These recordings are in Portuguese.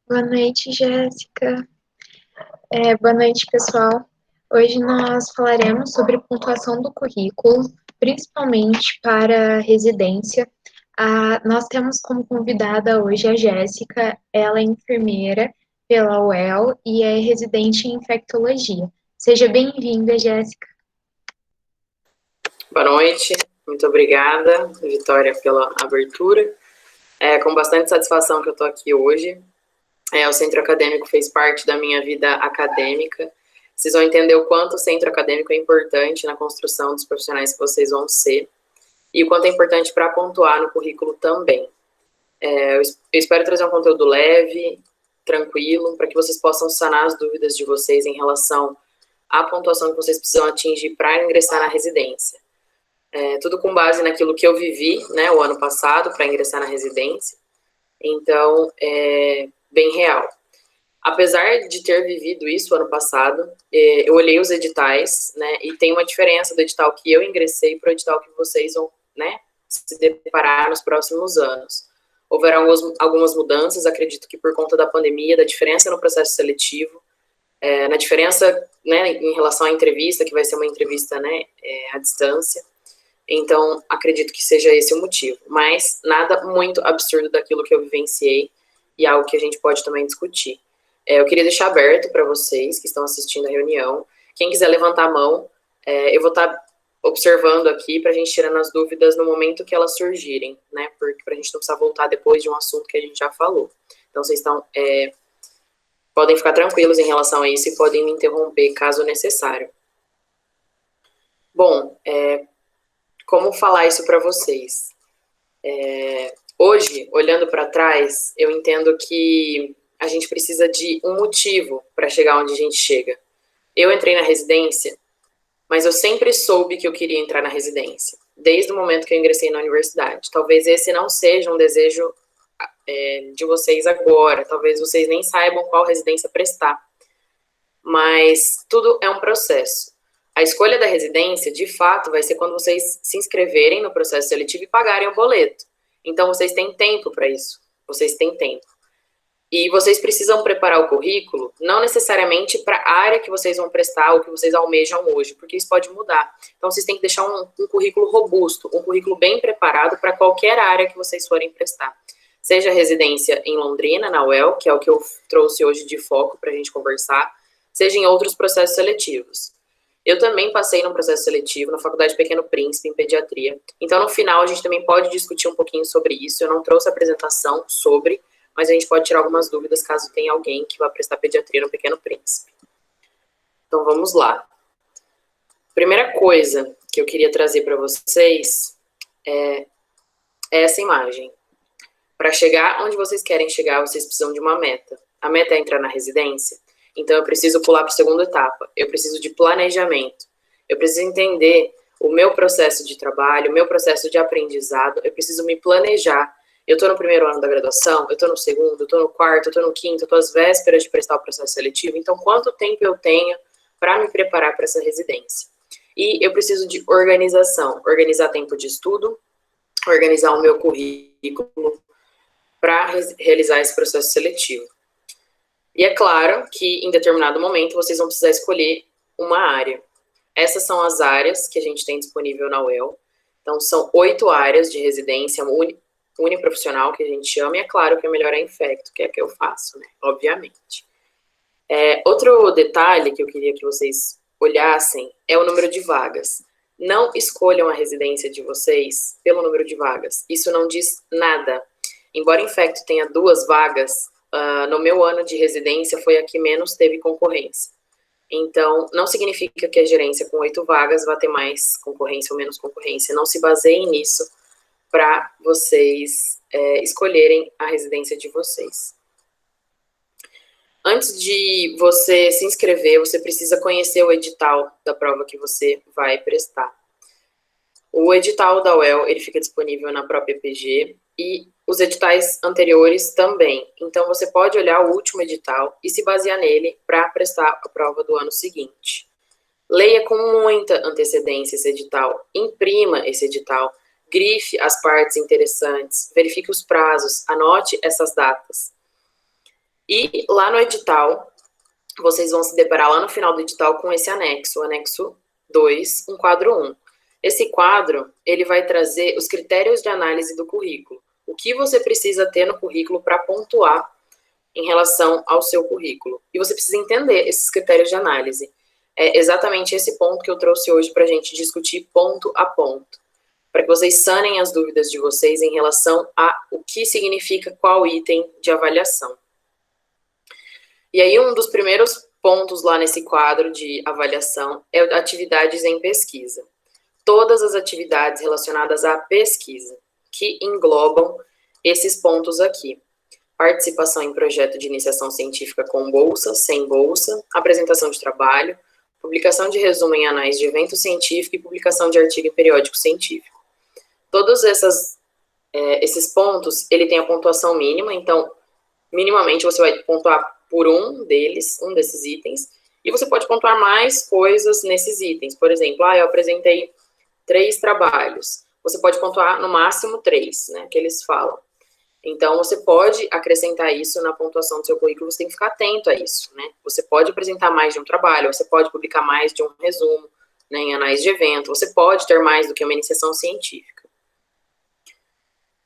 Boa noite, Jéssica. Boa noite, pessoal. Hoje nós falaremos sobre pontuação do currículo, principalmente para residência. Nós temos como convidada hoje a Jéssica. Ela é enfermeira pela UEL e é residente em infectologia. Seja bem-vinda, Jéssica. Boa noite, muito obrigada, Vitória, pela abertura. É com bastante satisfação que eu estou aqui hoje. O centro acadêmico fez parte da minha vida acadêmica. Vocês vão entender o quanto o centro acadêmico é importante na construção dos profissionais que vocês vão ser e o quanto é importante para pontuar no currículo também. Eu espero trazer um conteúdo leve, tranquilo, para que vocês possam sanar as dúvidas de vocês em relação à pontuação que vocês precisam atingir para ingressar na residência. Tudo com base naquilo que eu vivi, né, o ano passado, para ingressar na residência. Então, é bem real. Apesar de ter vivido isso ano passado, eu olhei os editais, né, e tem uma diferença do edital que eu ingressei para o edital que vocês vão, né, se deparar nos próximos anos. Houveram algumas mudanças, acredito que por conta da pandemia, da diferença no processo seletivo, na diferença, né, em relação à entrevista, que vai ser uma entrevista, né, à distância. Então, acredito que seja esse o motivo. Mas nada muito absurdo daquilo que eu vivenciei e algo que a gente pode também discutir. Eu queria deixar aberto para vocês que estão assistindo a reunião. Quem quiser levantar a mão, eu vou estar observando aqui para a gente tirando as dúvidas no momento que elas surgirem, né? Porque para a gente não precisar voltar depois de um assunto que a gente já falou. Então, vocês podem ficar tranquilos em relação a isso e podem me interromper caso necessário. Bom, como falar isso para vocês? Hoje, olhando para trás, eu entendo que a gente precisa de um motivo para chegar onde a gente chega. Eu entrei na residência, mas eu sempre soube que eu queria entrar na residência, desde o momento que eu ingressei na universidade. Talvez esse não seja um desejo de vocês agora, talvez vocês nem saibam qual residência prestar, mas tudo é um processo. A escolha da residência, de fato, vai ser quando vocês se inscreverem no processo seletivo e pagarem o boleto. Então, vocês têm tempo para isso. Vocês têm tempo. E vocês precisam preparar o currículo, não necessariamente para a área que vocês vão prestar ou que vocês almejam hoje, porque isso pode mudar. Então, vocês têm que deixar um currículo robusto, um currículo bem preparado para qualquer área que vocês forem prestar. Seja residência em Londrina, na UEL, que é o que eu trouxe hoje de foco para a gente conversar, seja em outros processos seletivos. Eu também passei num processo seletivo na Faculdade Pequeno Príncipe, em pediatria. Então, no final, a gente também pode discutir um pouquinho sobre isso. Eu não trouxe apresentação sobre, mas a gente pode tirar algumas dúvidas caso tenha alguém que vá prestar pediatria no Pequeno Príncipe. Então, vamos lá. Primeira coisa que eu queria trazer para vocês é essa imagem. Para chegar onde vocês querem chegar, vocês precisam de uma meta. A meta é entrar na residência. Então, eu preciso pular para a segunda etapa. Eu preciso de planejamento. Eu preciso entender o meu processo de trabalho, o meu processo de aprendizado. Eu preciso me planejar. Eu estou no primeiro ano da graduação, eu estou no segundo, eu estou no quarto, eu estou no quinto, eu estou às vésperas de prestar o processo seletivo. Então, quanto tempo eu tenho para me preparar para essa residência? E eu preciso de organização. Organizar tempo de estudo, organizar o meu currículo para realizar esse processo seletivo. E é claro que, em determinado momento, vocês vão precisar escolher uma área. Essas são as áreas que a gente tem disponível na UEL. Então, são 8 áreas de residência uniprofissional, que a gente chama, e é claro que a melhor é infecto, que é a que eu faço, né? Obviamente. Outro detalhe que eu queria que vocês olhassem é o número de vagas. Não escolham a residência de vocês pelo número de vagas. Isso não diz nada. Embora infecto tenha 2 vagas, no meu ano de residência foi a que menos teve concorrência. Então, não significa que a gerência com 8 vagas vai ter mais concorrência ou menos concorrência. Não se baseiem nisso para vocês escolherem a residência de vocês. Antes de você se inscrever, você precisa conhecer o edital da prova que você vai prestar. O edital da UEL, ele fica disponível na própria PG e os editais anteriores também. Então, você pode olhar o último edital e se basear nele para prestar a prova do ano seguinte. Leia com muita antecedência esse edital, imprima esse edital, grife as partes interessantes, verifique os prazos, anote essas datas. E lá no edital, vocês vão se deparar lá no final do edital com esse anexo, o anexo 2, um quadro 1. Esse quadro, ele vai trazer os critérios de análise do currículo. O que você precisa ter no currículo para pontuar em relação ao seu currículo. E você precisa entender esses critérios de análise. É exatamente esse ponto que eu trouxe hoje para a gente discutir ponto a ponto, para que vocês sanem as dúvidas de vocês em relação a o que significa qual item de avaliação. E aí, um dos primeiros pontos lá nesse quadro de avaliação é atividades em pesquisa. Todas as atividades relacionadas à pesquisa, que englobam esses pontos aqui. Participação em projeto de iniciação científica com bolsa, sem bolsa, apresentação de trabalho, publicação de resumo em anais de evento científico e publicação de artigo em periódico científico. Todos esses pontos, ele tem a pontuação mínima, então, minimamente você vai pontuar por um desses itens, e você pode pontuar mais coisas nesses itens. Por exemplo, eu apresentei 3 trabalhos. Você pode pontuar no máximo 3, né, que eles falam. Então, você pode acrescentar isso na pontuação do seu currículo, você tem que ficar atento a isso, né? Você pode apresentar mais de um trabalho, você pode publicar mais de um resumo, né, em anais de evento, você pode ter mais do que uma iniciação científica.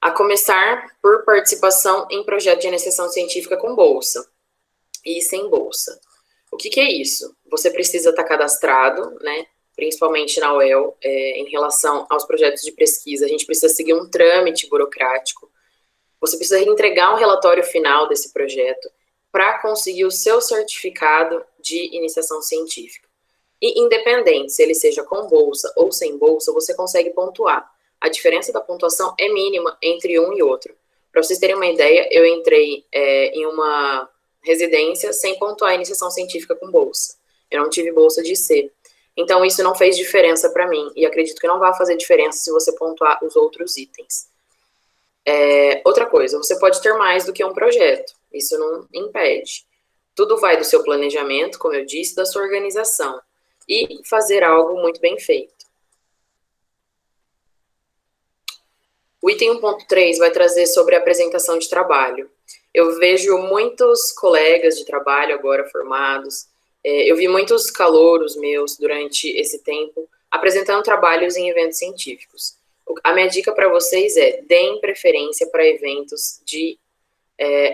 A começar por participação em projeto de iniciação científica com bolsa e sem bolsa. O que é isso? Você precisa estar cadastrado, né, principalmente na UEL, em relação aos projetos de pesquisa, a gente precisa seguir um trâmite burocrático. Você precisa entregar um relatório final desse projeto para conseguir o seu certificado de iniciação científica. E independente se ele seja com bolsa ou sem bolsa, você consegue pontuar. A diferença da pontuação é mínima entre um e outro. Para vocês terem uma ideia, eu entrei em uma residência sem pontuar a iniciação científica com bolsa. Eu não tive bolsa de C. Então, isso não fez diferença para mim. E acredito que não vai fazer diferença se você pontuar os outros itens. Outra coisa, você pode ter mais do que um projeto. Isso não impede. Tudo vai do seu planejamento, como eu disse, da sua organização. E fazer algo muito bem feito. O item 1.3 vai trazer sobre a apresentação de trabalho. Eu vejo muitos colegas de trabalho agora formados, eu vi muitos calouros meus durante esse tempo apresentando trabalhos em eventos científicos. A minha dica para vocês é: deem preferência para eventos de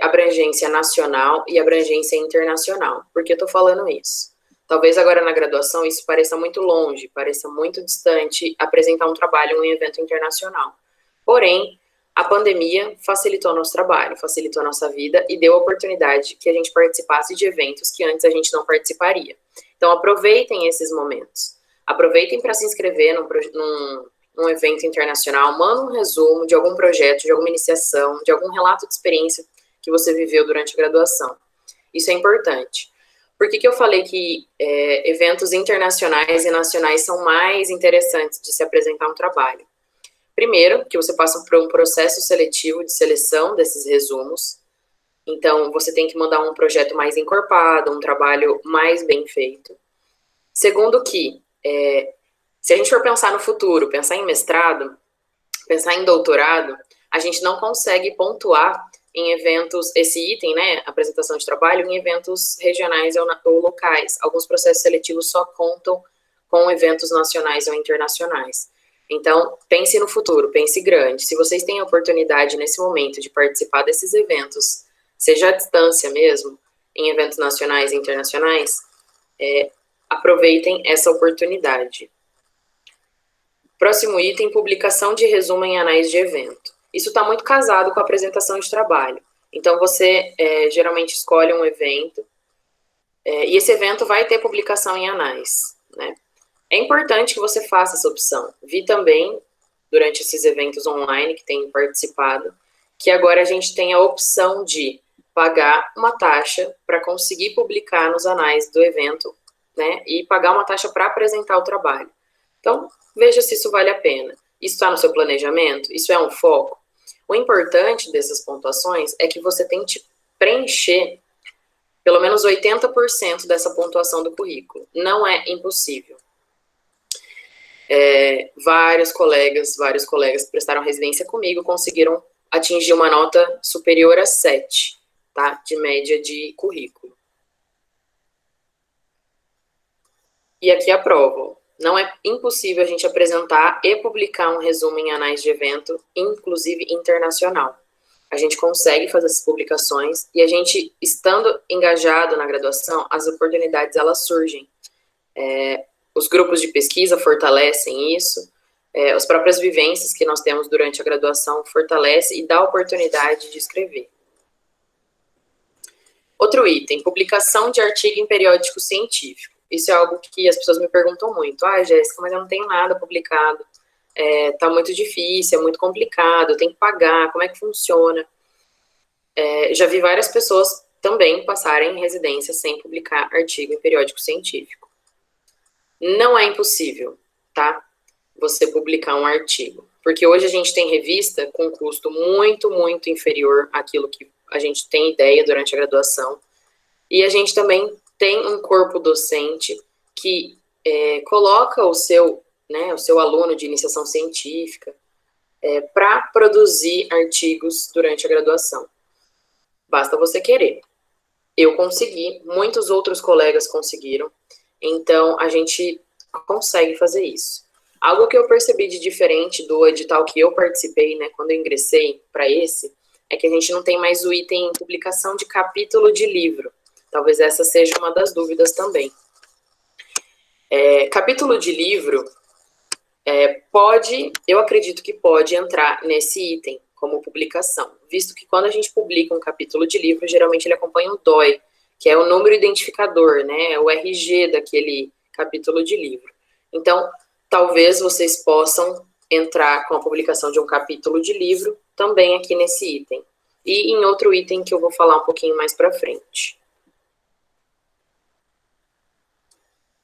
abrangência nacional e abrangência internacional. Por que eu estou falando isso? Talvez agora na graduação isso pareça muito longe, pareça muito distante apresentar um trabalho em um evento internacional. Porém, a pandemia facilitou nosso trabalho, facilitou a nossa vida e deu a oportunidade que a gente participasse de eventos que antes a gente não participaria. Então, aproveitem esses momentos. Aproveitem para se inscrever num evento internacional, manda um resumo de algum projeto, de alguma iniciação, de algum relato de experiência que você viveu durante a graduação. Isso é importante. Por que eu falei que eventos internacionais e nacionais são mais interessantes de se apresentar um trabalho? Primeiro, que você passa por um processo seletivo de seleção desses resumos. Então, você tem que mandar um projeto mais encorpado, um trabalho mais bem feito. Segundo que, se a gente for pensar no futuro, pensar em mestrado, pensar em doutorado, a gente não consegue pontuar em eventos, esse item, né, apresentação de trabalho, em eventos regionais ou locais. Alguns processos seletivos só contam com eventos nacionais ou internacionais. Então, pense no futuro, pense grande. Se vocês têm a oportunidade nesse momento de participar desses eventos, seja à distância mesmo, em eventos nacionais e internacionais, aproveitem essa oportunidade. Próximo item, publicação de resumo em anais de evento. Isso está muito casado com a apresentação de trabalho. Então, você geralmente escolhe um evento, e esse evento vai ter publicação em anais, né? É importante que você faça essa opção. Vi também, durante esses eventos online que tenho participado, que agora a gente tem a opção de pagar uma taxa para conseguir publicar nos anais do evento, né? E pagar uma taxa para apresentar o trabalho. Então, veja se isso vale a pena. Isso está no seu planejamento? Isso é um foco? O importante dessas pontuações é que você tente preencher pelo menos 80% dessa pontuação do currículo. Não é impossível. Vários colegas que prestaram residência comigo conseguiram atingir uma nota superior a 7. tá? De média de currículo. E aqui aprovam. Não é impossível a gente apresentar e publicar um resumo em anais de evento, inclusive internacional. A gente consegue fazer essas publicações e a gente, estando engajado na graduação, as oportunidades elas surgem. Os grupos de pesquisa fortalecem isso, as próprias vivências que nós temos durante a graduação fortalecem e dá oportunidade de escrever. Outro item, publicação de artigo em periódico científico. Isso é algo que as pessoas me perguntam muito. Jéssica, mas eu não tenho nada publicado. Tá muito difícil, é muito complicado, eu tenho que pagar, como é que funciona? Já vi várias pessoas também passarem em residência sem publicar artigo em periódico científico. Não é impossível, tá? Você publicar um artigo. Porque hoje a gente tem revista com custo muito, muito inferior àquilo que a gente tem ideia durante a graduação. E a gente também tem um corpo docente que coloca o seu aluno de iniciação científica para produzir artigos durante a graduação. Basta você querer. Eu consegui, muitos outros colegas conseguiram, então a gente consegue fazer isso. Algo que eu percebi de diferente do edital que eu participei, né, quando eu ingressei para esse, é que a gente não tem mais o item publicação de capítulo de livro. Talvez essa seja uma das dúvidas também. Capítulo de livro eu acredito que pode entrar nesse item como publicação, visto que quando a gente publica um capítulo de livro, geralmente ele acompanha o DOI, que é o número identificador, né, o RG daquele capítulo de livro. Então, talvez vocês possam entrar com a publicação de um capítulo de livro também aqui nesse item. E em outro item que eu vou falar um pouquinho mais para frente.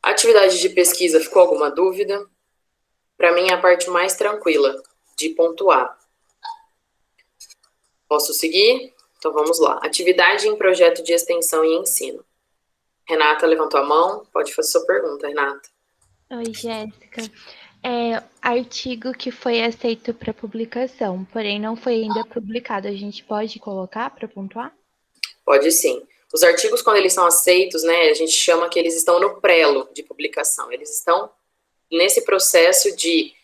Atividade de pesquisa, ficou alguma dúvida? Para mim é a parte mais tranquila de pontuar. Posso seguir? Então vamos lá. Atividade em projeto de extensão e ensino. Renata levantou a mão, pode fazer sua pergunta, Renata. Oi, Jéssica. Artigo que foi aceito para publicação, porém não foi ainda publicado, a gente pode colocar para pontuar? Pode sim. Os artigos, quando eles são aceitos, né, a gente chama que eles estão no prelo de publicação. Eles estão nesse processo de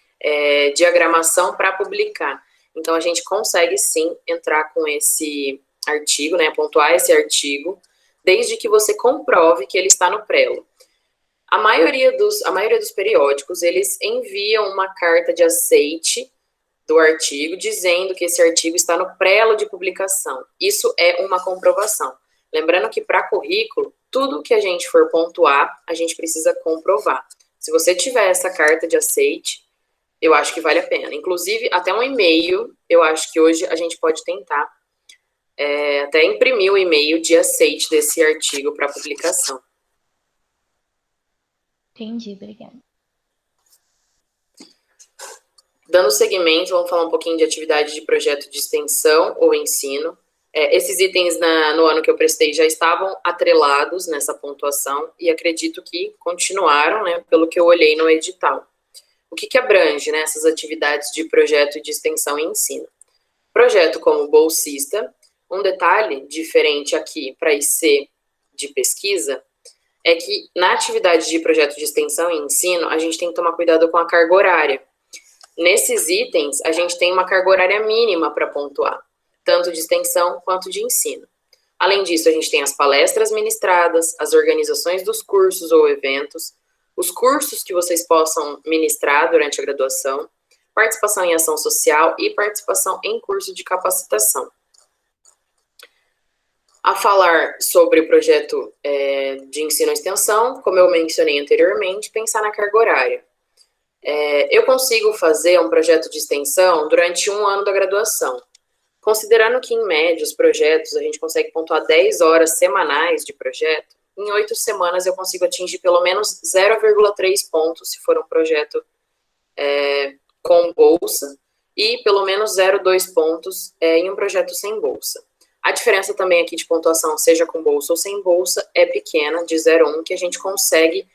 diagramação para publicar. Então, a gente consegue, sim, entrar com esse artigo, né, pontuar esse artigo, desde que você comprove que ele está no prelo. A maioria dos periódicos, eles enviam uma carta de aceite do artigo, dizendo que esse artigo está no prelo de publicação. Isso é uma comprovação. Lembrando que para currículo, tudo que a gente for pontuar, a gente precisa comprovar. Se você tiver essa carta de aceite, eu acho que vale a pena. Inclusive, até um e-mail, eu acho que hoje a gente pode tentar até imprimir o e-mail de aceite desse artigo para publicação. Entendi, obrigada. Dando seguimento, vamos falar um pouquinho de atividade de projeto de extensão ou ensino. Esses itens no ano que eu prestei já estavam atrelados nessa pontuação e acredito que continuaram, né, pelo que eu olhei no edital. O que abrange, né, essas atividades de projeto de extensão e ensino? Projeto como bolsista. Um detalhe diferente aqui para IC de pesquisa é que na atividade de projeto de extensão e ensino, a gente tem que tomar cuidado com a carga horária. Nesses itens, a gente tem uma carga horária mínima para pontuar, tanto de extensão quanto de ensino. Além disso, a gente tem as palestras ministradas, as organizações dos cursos ou eventos, os cursos que vocês possam ministrar durante a graduação, participação em ação social e participação em curso de capacitação. A falar sobre o projeto de ensino e extensão, como eu mencionei anteriormente, pensar na carga horária. Eu consigo fazer um projeto de extensão durante um ano da graduação. Considerando que, em média, os projetos, a gente consegue pontuar 10 horas semanais de projeto, em 8 semanas eu consigo atingir pelo menos 0,3 pontos, se for um projeto com bolsa, e pelo menos 0,2 pontos em um projeto sem bolsa. A diferença também aqui de pontuação, seja com bolsa ou sem bolsa, é pequena, de 0,1, que a gente consegue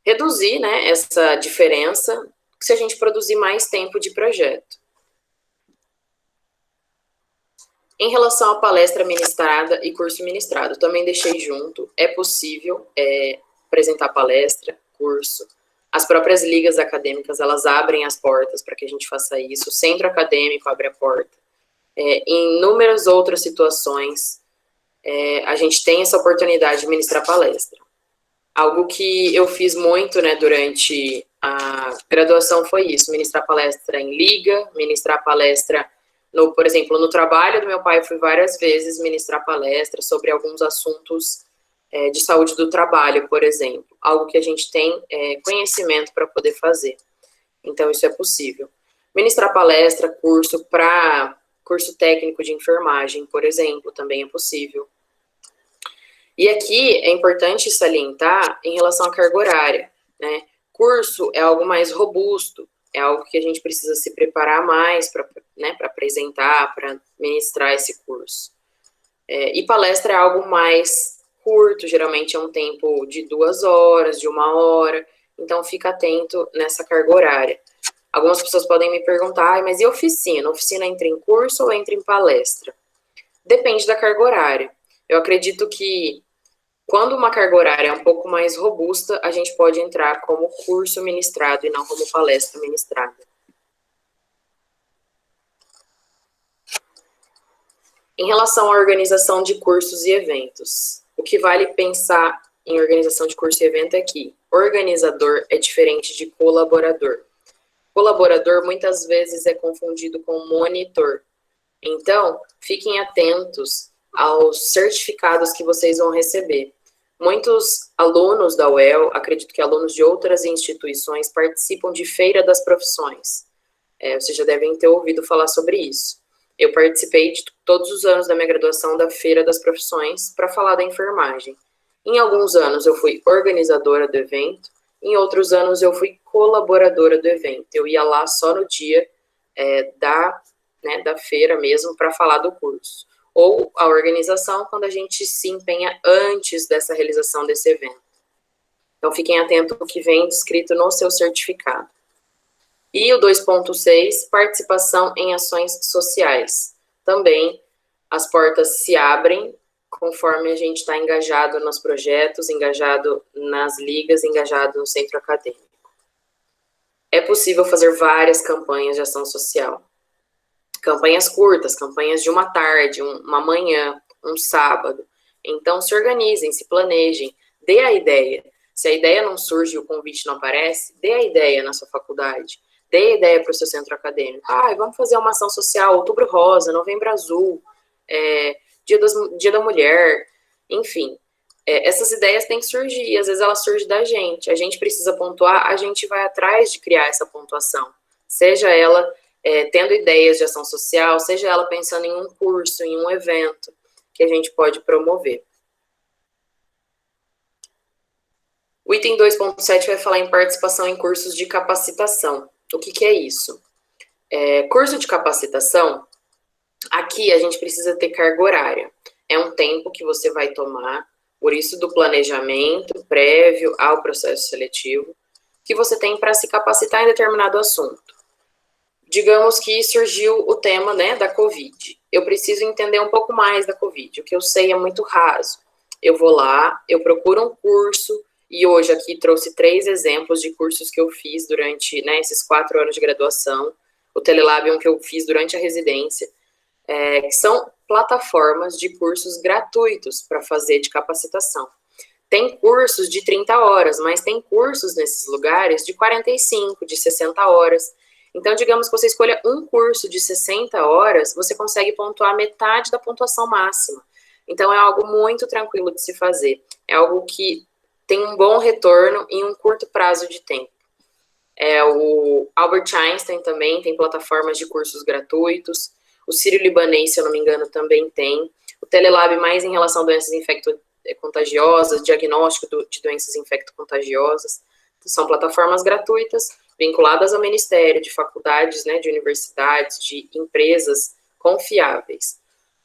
reduzir, né, essa diferença se a gente produzir mais tempo de projeto. Em relação à palestra ministrada e curso ministrado, também deixei junto, é possível apresentar palestra, curso. As próprias ligas acadêmicas, elas abrem as portas para que a gente faça isso, o centro acadêmico abre a porta. Em inúmeras outras situações, a gente tem essa oportunidade de ministrar palestra. Algo que eu fiz muito, né, durante a graduação foi isso, ministrar palestra em liga, ministrar palestra, por exemplo, no trabalho do meu pai, eu fui várias vezes ministrar palestra sobre alguns assuntos de saúde do trabalho, por exemplo, algo que a gente tem conhecimento para poder fazer. Então, isso é possível. Ministrar palestra, curso para curso técnico de enfermagem, por exemplo, também é possível. E aqui é importante salientar em relação à carga horária, né? Curso é algo mais robusto, é algo que a gente precisa se preparar mais para, né, para apresentar, para ministrar esse curso. E palestra é algo mais curto, geralmente é um tempo de 2 horas, de 1 hora, então fica atento nessa carga horária. Algumas pessoas podem me perguntar, mas e oficina? Oficina entra em curso ou entra em palestra? Depende da carga horária. Eu acredito que quando uma carga horária é um pouco mais robusta, a gente pode entrar como curso ministrado e não como palestra ministrada. Em relação à organização de cursos e eventos, o que vale pensar em organização de curso e evento é que organizador é diferente de colaborador. Colaborador muitas vezes é confundido com monitor. Então, fiquem atentos aos certificados que vocês vão receber. Muitos alunos da UEL, acredito que alunos de outras instituições, participam de Feira das Profissões. Vocês já devem ter ouvido falar sobre isso. Eu participei de todos os anos da minha graduação da Feira das Profissões para falar da enfermagem. Em alguns anos eu fui organizadora do evento, em outros anos eu fui colaboradora do evento. Eu ia lá só no dia da feira mesmo para falar do curso. Ou a organização quando a gente se empenha antes dessa realização desse evento. Então fiquem atentos ao que vem descrito no seu certificado. E o 2.6, participação em ações sociais. Também as portas se abrem conforme a gente está engajado nos projetos, engajado nas ligas, engajado no centro acadêmico. É possível fazer várias campanhas de ação social. Campanhas curtas, campanhas de uma tarde, uma manhã, um sábado. Então, se organizem, se planejem, dê a ideia. Se a ideia não surge e o convite não aparece, dê a ideia na sua faculdade. Dê a ideia para o seu centro acadêmico. Vamos fazer uma ação social, Outubro Rosa, Novembro Azul, Dia da Mulher, enfim. Essas ideias têm que surgir, e às vezes elas surgem da gente. A gente precisa pontuar, a gente vai atrás de criar essa pontuação. Seja ela tendo ideias de ação social, seja ela pensando em um curso, em um evento que a gente pode promover. O item 2.7 vai falar em participação em cursos de capacitação. O que é isso? Curso de capacitação, aqui a gente precisa ter carga horária. É um tempo que você vai tomar, por isso do planejamento prévio ao processo seletivo, que você tem para se capacitar em determinado assunto. Digamos que surgiu o tema, né, da Covid. Eu preciso entender um pouco mais da Covid. O que eu sei é muito raso. Eu vou lá, eu procuro um curso, e hoje aqui trouxe 3 exemplos de cursos que eu fiz durante, né, esses 4 anos de graduação. O Telelab é um que eu fiz durante a residência, que são plataformas de cursos gratuitos para fazer de capacitação. Tem cursos de 30 horas, mas tem cursos nesses lugares de 45, de 60 horas. Então, digamos que você escolha um curso de 60 horas, você consegue pontuar metade da pontuação máxima. Então, é algo muito tranquilo de se fazer. É algo que tem um bom retorno em um curto prazo de tempo. O Albert Einstein também tem plataformas de cursos gratuitos. O Sírio-Libanês, se eu não me engano, também tem. O Telelab, mais em relação a doenças infecto-contagiosas, diagnóstico de doenças infecto-contagiosas. São plataformas gratuitas, vinculadas ao Ministério, de faculdades, né, de universidades, de empresas confiáveis.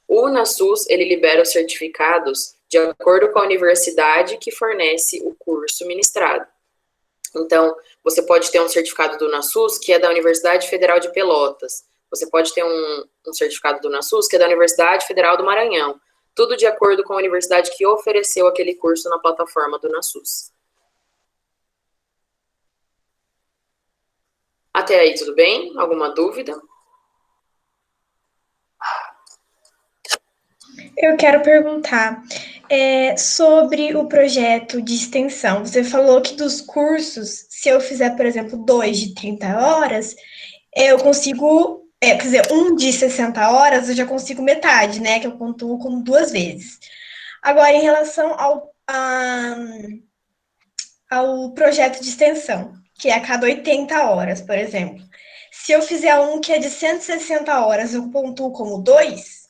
O UNASUS, ele libera os certificados de acordo com a universidade que fornece o curso ministrado. Então, você pode ter um certificado do UNASUS, que é da Universidade Federal de Pelotas. Você pode ter um certificado do UNASUS, que é da Universidade Federal do Maranhão. Tudo de acordo com a universidade que ofereceu aquele curso na plataforma do UNASUS. Até aí, tudo bem? Alguma dúvida? Eu quero perguntar sobre o projeto de extensão. Você falou que dos cursos, se eu fizer, por exemplo, 2 de 30 horas, eu consigo, quer dizer, um de 60 horas, eu já consigo metade, né? Que eu pontuo como 2 vezes. Agora, em relação ao projeto de extensão, que é a cada 80 horas, por exemplo. Se eu fizer um que é de 160 horas, eu pontuo como 2?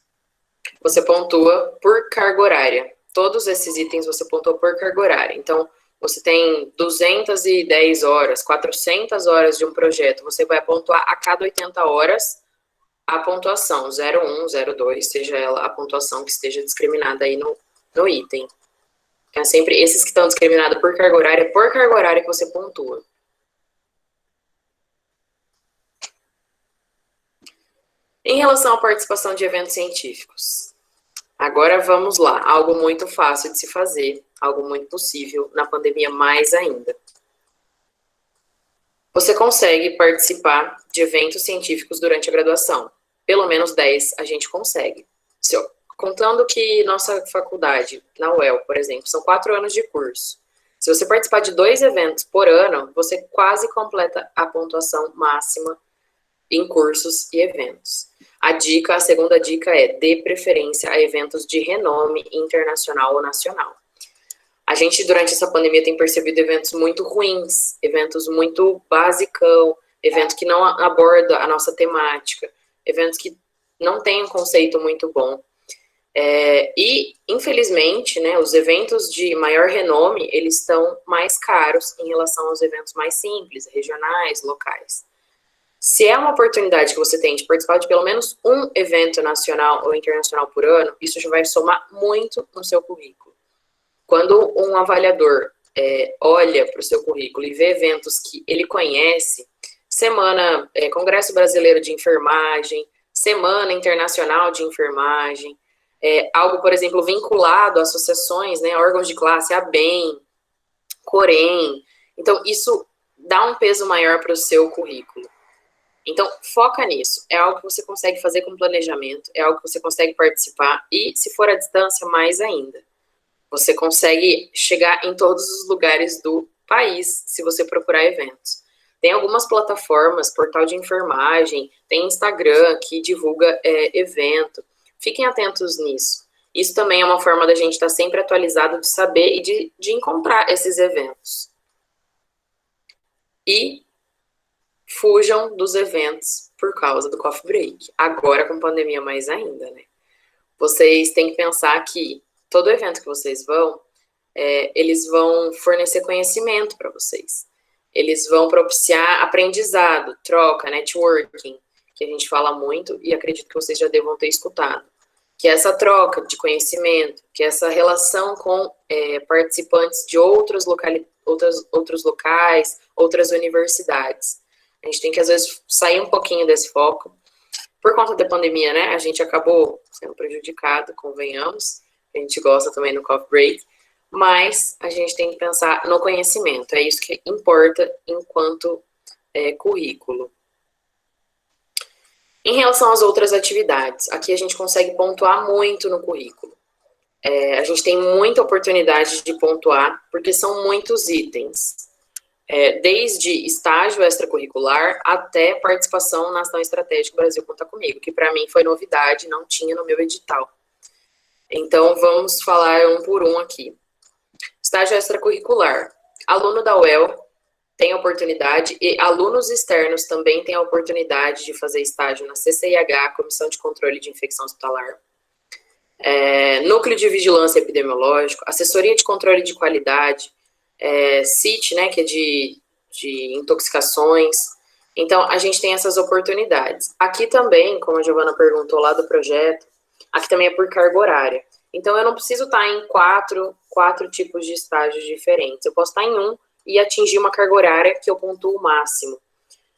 Você pontua por carga horária. Todos esses itens você pontua por carga horária. Então, você tem 210 horas, 400 horas de um projeto, você vai pontuar a cada 80 horas a pontuação, 01, 02, seja ela a pontuação que esteja discriminada aí no item. É sempre esses que estão discriminados por carga horária que você pontua. Em relação à participação de eventos científicos, agora vamos lá, algo muito fácil de se fazer, algo muito possível, na pandemia mais ainda. Você consegue participar de eventos científicos durante a graduação. Pelo menos 10 a gente consegue. Contando que nossa faculdade, na UEL, por exemplo, são 4 anos de curso. Se você participar de 2 eventos por ano, você quase completa a pontuação máxima em cursos e eventos. A segunda dica é: dê preferência a eventos de renome internacional ou nacional. A gente, durante essa pandemia, tem percebido eventos muito ruins, eventos muito basicão, evento que não aborda a nossa temática, eventos que não têm um conceito muito bom. E, infelizmente, né, os eventos de maior renome, eles estão mais caros em relação aos eventos mais simples, regionais, locais. Se é uma oportunidade que você tem de participar de pelo menos um evento nacional ou internacional por ano, isso já vai somar muito no seu currículo. Quando um avaliador olha para o seu currículo e vê eventos que ele conhece, Congresso Brasileiro de Enfermagem, Semana Internacional de Enfermagem, algo, por exemplo, vinculado a associações, né, órgãos de classe, ABEM, Corem. Então, isso dá um peso maior para o seu currículo. Então, foca nisso. É algo que você consegue fazer com planejamento, é algo que você consegue participar e, se for à distância, mais ainda. Você consegue chegar em todos os lugares do país, se você procurar eventos. Tem algumas plataformas, portal de enfermagem, tem Instagram que divulga evento. Fiquem atentos nisso. Isso também é uma forma da gente estar sempre atualizado, de saber e de encontrar esses eventos. E fujam dos eventos por causa do coffee break. Agora, com pandemia, mais ainda, né? Vocês têm que pensar que todo evento que vocês vão, eles vão fornecer conhecimento para vocês. Eles vão propiciar aprendizado, troca, networking, que a gente fala muito e acredito que vocês já devam ter escutado. Que é essa troca de conhecimento, que é essa relação com participantes de outros locais, outras universidades. A gente tem que, às vezes, sair um pouquinho desse foco. Por conta da pandemia, né, a gente acabou sendo prejudicado, convenhamos. A gente gosta também no coffee break. Mas a gente tem que pensar no conhecimento. É isso que importa enquanto currículo. Em relação às outras atividades, aqui a gente consegue pontuar muito no currículo. A gente tem muita oportunidade de pontuar, porque são muitos itens. Desde estágio extracurricular até participação na Ação Estratégica Brasil Conta Comigo, que para mim foi novidade, não tinha no meu edital. Então, vamos falar um por um aqui. Estágio extracurricular. Aluno da UEL tem a oportunidade, e alunos externos também têm a oportunidade de fazer estágio na CCIH, Comissão de Controle de Infecção Hospitalar, Núcleo de Vigilância Epidemiológico, Assessoria de Controle de Qualidade, CIT, né, que é de intoxicações. Então, a gente tem essas oportunidades. Aqui também, como a Giovana perguntou lá do projeto, aqui também é por carga horária. Então, eu não preciso estar em quatro tipos de estágios diferentes. Eu posso estar em um e atingir uma carga horária que eu pontuo o máximo.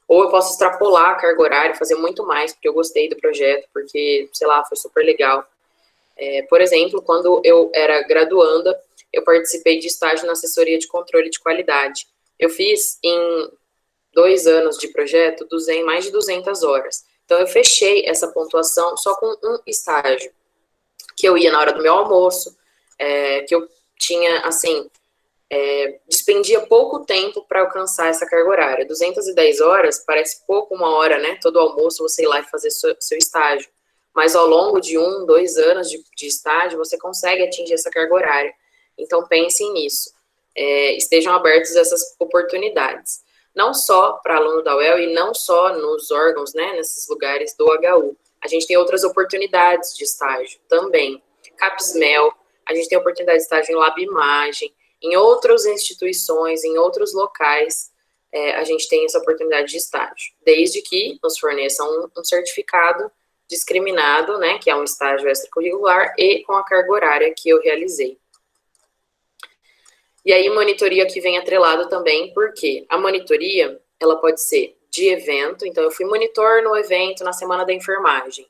Ou eu posso extrapolar a carga horária, fazer muito mais, porque eu gostei do projeto, porque, sei lá, foi super legal. Por exemplo, quando eu era graduanda, eu participei de estágio na assessoria de controle de qualidade. Eu fiz, em 2 anos de projeto, mais de 200 horas. Então, eu fechei essa pontuação só com um estágio, que eu ia na hora do meu almoço, que eu tinha, assim, despendia pouco tempo para alcançar essa carga horária. 210 horas parece pouco, 1 hora, né? Todo almoço você ir lá e fazer seu estágio. Mas ao longo de 1, 2 anos de estágio, você consegue atingir essa carga horária. Então, pensem nisso. Estejam abertos a essas oportunidades. Não só para aluno da UEL e não só nos órgãos, né, nesses lugares do HU. A gente tem outras oportunidades de estágio também. CAPES-MEL, a gente tem oportunidade de estágio em Lab Imagem, em outras instituições, em outros locais, a gente tem essa oportunidade de estágio, desde que nos forneçam um certificado discriminado, né, que é um estágio extracurricular, e com a carga horária que eu realizei. E aí, monitoria que vem atrelado também, porque a monitoria, ela pode ser de evento, então eu fui monitor no evento na Semana da Enfermagem,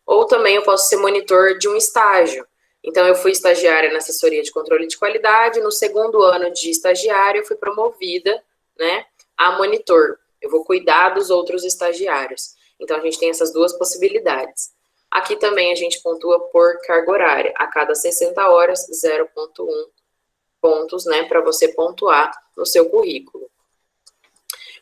ou também eu posso ser monitor de um estágio. Então, eu fui estagiária na assessoria de controle de qualidade, no 2º ano de estagiária, eu fui promovida, né, a monitor. Eu vou cuidar dos outros estagiários. Então, a gente tem essas duas possibilidades. Aqui também a gente pontua por carga horária. A cada 60 horas, 0,1 pontos, né, para você pontuar no seu currículo.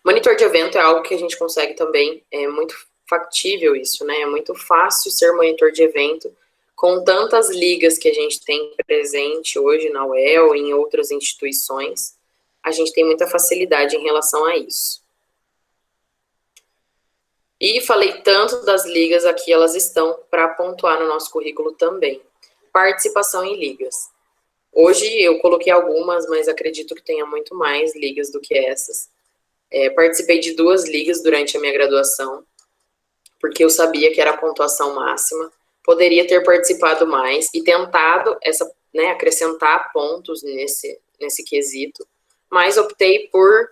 Monitor de evento é algo que a gente consegue também, é muito factível isso, né, é muito fácil ser monitor de evento, com tantas ligas que a gente tem presente hoje na UEL e em outras instituições, a gente tem muita facilidade em relação a isso. E falei tanto das ligas aqui, elas estão para pontuar no nosso currículo também. Participação em ligas. Hoje eu coloquei algumas, mas acredito que tenha muito mais ligas do que essas. Participei de 2 ligas durante a minha graduação, porque eu sabia que era a pontuação máxima. Poderia ter participado mais e tentado acrescentar pontos nesse quesito, mas optei por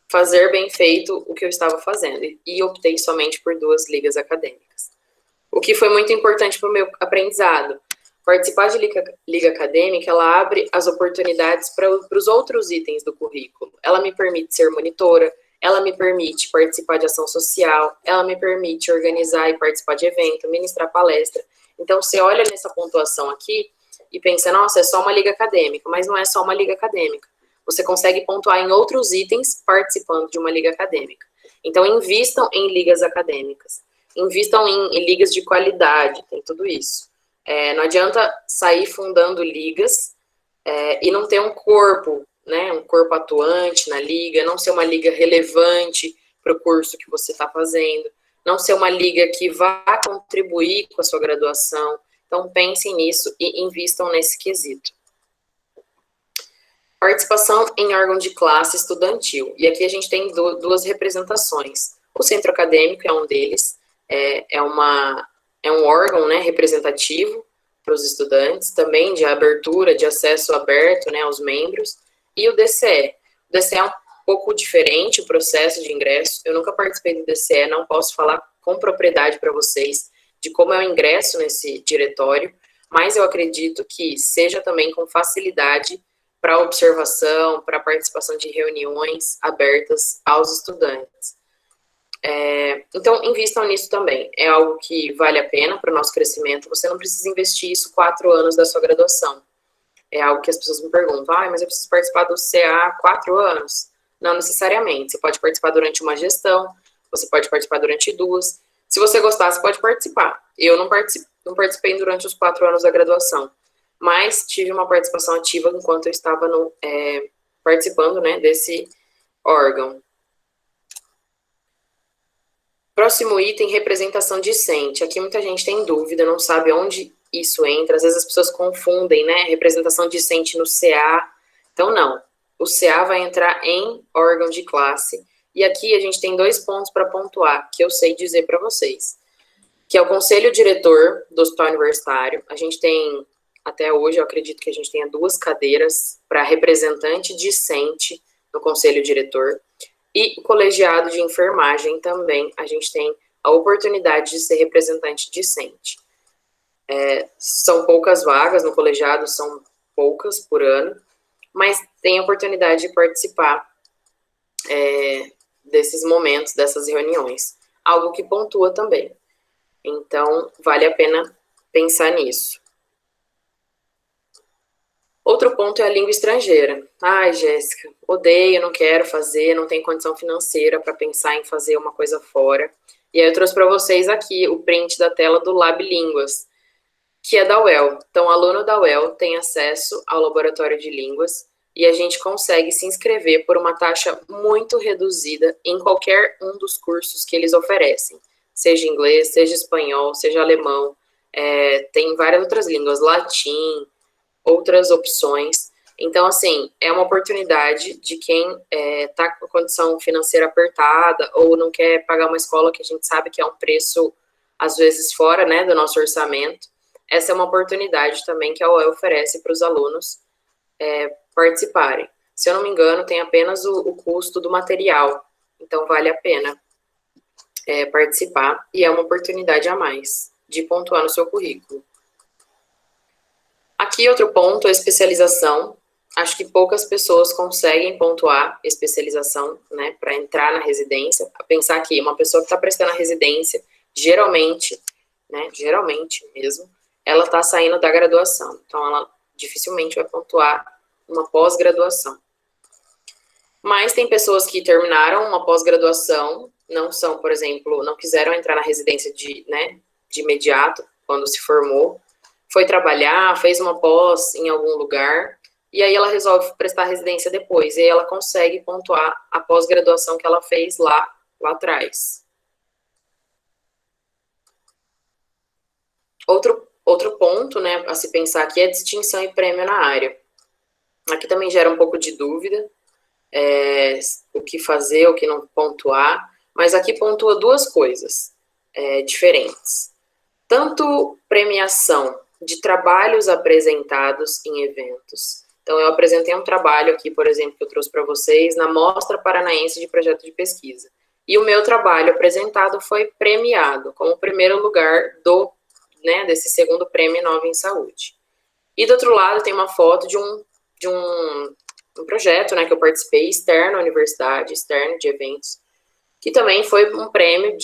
fazer bem feito o que eu estava fazendo e optei somente por 2 ligas acadêmicas. O que foi muito importante para o meu aprendizado. Participar de liga acadêmica, ela abre as oportunidades para os outros itens do currículo. Ela me permite ser monitora, ela me permite participar de ação social, ela me permite organizar e participar de evento, ministrar palestra. Então, você olha nessa pontuação aqui e pensa, nossa, é só uma liga acadêmica, mas não é só uma liga acadêmica. Você consegue pontuar em outros itens participando de uma liga acadêmica. Então, invistam em ligas acadêmicas. Invistam em ligas de qualidade, tem tudo isso. Não adianta sair fundando ligas e não ter um corpo, né, um corpo atuante na liga, não ser uma liga relevante para o curso que você está fazendo, não ser uma liga que vá contribuir com a sua graduação. Então, pensem nisso e invistam nesse quesito. Participação em órgão de classe estudantil. E aqui a gente tem 2 representações. O centro acadêmico é um deles, é um órgão, né, representativo para os estudantes, também de abertura, de acesso aberto, né, aos membros, e o DCE. O DCE é um pouco diferente o processo de ingresso, eu nunca participei do DCE, não posso falar com propriedade para vocês de como é o ingresso nesse diretório, mas eu acredito que seja também com facilidade para observação, para participação de reuniões abertas aos estudantes. Então, invistam nisso também. É algo que vale a pena para o nosso crescimento. Você não precisa investir isso 4 anos da sua graduação. É algo que as pessoas me perguntam, mas eu preciso participar do CA 4 anos? Não necessariamente. Você pode participar durante uma gestão, você pode participar durante 2. Se você gostar, você pode participar. Eu não participei durante os 4 anos da graduação, mas tive uma participação ativa enquanto eu estava participando, né, desse órgão. Próximo item, representação discente. Aqui muita gente tem dúvida, não sabe onde isso entra. Às vezes as pessoas confundem, né, representação discente no CA. Então, não. O CA vai entrar em órgão de classe. E aqui a gente tem 2 pontos para pontuar, que eu sei dizer para vocês. Que é o conselho diretor do hospital universitário. A gente tem, até hoje, eu acredito que a gente tenha 2 cadeiras para representante discente no conselho diretor. E o colegiado de enfermagem também, a gente tem a oportunidade de ser representante discente. São poucas vagas no colegiado, são poucas por ano, mas tem a oportunidade de participar desses momentos, dessas reuniões. Algo que pontua também. Então, vale a pena pensar nisso. Outro ponto é a língua estrangeira. Ai, Jéssica, odeio, não quero fazer, não tenho condição financeira para pensar em fazer uma coisa fora. E aí eu trouxe para vocês aqui o print da tela do Lab Línguas, que é da UEL. Então, o aluno da UEL tem acesso ao laboratório de línguas e a gente consegue se inscrever por uma taxa muito reduzida em qualquer um dos cursos que eles oferecem. Seja inglês, seja espanhol, seja alemão, tem várias outras línguas, latim, outras opções. Então, assim, é uma oportunidade de quem está com condição financeira apertada ou não quer pagar uma escola que a gente sabe que é um preço, às vezes, fora, né, do nosso orçamento. Essa é uma oportunidade também que a UEL oferece para os alunos participarem. Se eu não me engano, tem apenas o custo do material, então vale a pena participar e é uma oportunidade a mais de pontuar no seu currículo. Aqui outro ponto, a especialização. Acho que poucas pessoas conseguem pontuar especialização, né, para entrar na residência. Pensar que uma pessoa que está prestando a residência, geralmente mesmo, ela está saindo da graduação. Então, ela dificilmente vai pontuar uma pós-graduação. Mas tem pessoas que terminaram uma pós-graduação, não são, por exemplo, não quiseram entrar na residência de imediato, quando se formou, foi trabalhar, fez uma pós em algum lugar, e aí ela resolve prestar residência depois, e aí ela consegue pontuar a pós-graduação que ela fez lá atrás. Outro ponto, né, a se pensar aqui é distinção e prêmio na área. Aqui também gera um pouco de dúvida, o que fazer, o que não pontuar, mas aqui pontua duas coisas diferentes. Tanto premiação de trabalhos apresentados em eventos. Então, eu apresentei um trabalho aqui, por exemplo, que eu trouxe para vocês, na Mostra Paranaense de Projeto de Pesquisa. E o meu trabalho apresentado foi premiado como primeiro lugar desse segundo prêmio Nova em Saúde. E do outro lado tem uma foto de um projeto, né, que eu participei, externo à universidade, externo de eventos, que também foi um prêmio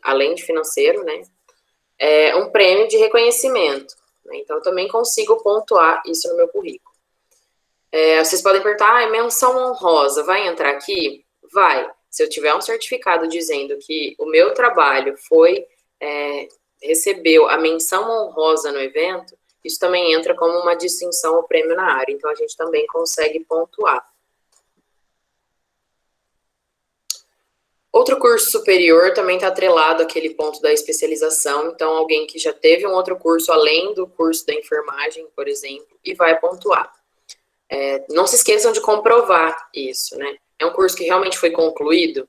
além de financeiro, né, um prêmio de reconhecimento. Né, então, eu também consigo pontuar isso no meu currículo. Vocês podem perguntar, menção honrosa, vai entrar aqui? Vai. Se eu tiver um certificado dizendo que o meu trabalho recebeu a menção honrosa no evento, isso também entra como uma distinção ou prêmio na área. Então, a gente também consegue pontuar. Outro curso superior também está atrelado àquele ponto da especialização. Então, alguém que já teve um outro curso além do curso da enfermagem, por exemplo, e vai pontuar. Não se esqueçam de comprovar isso, né? É um curso que realmente foi concluído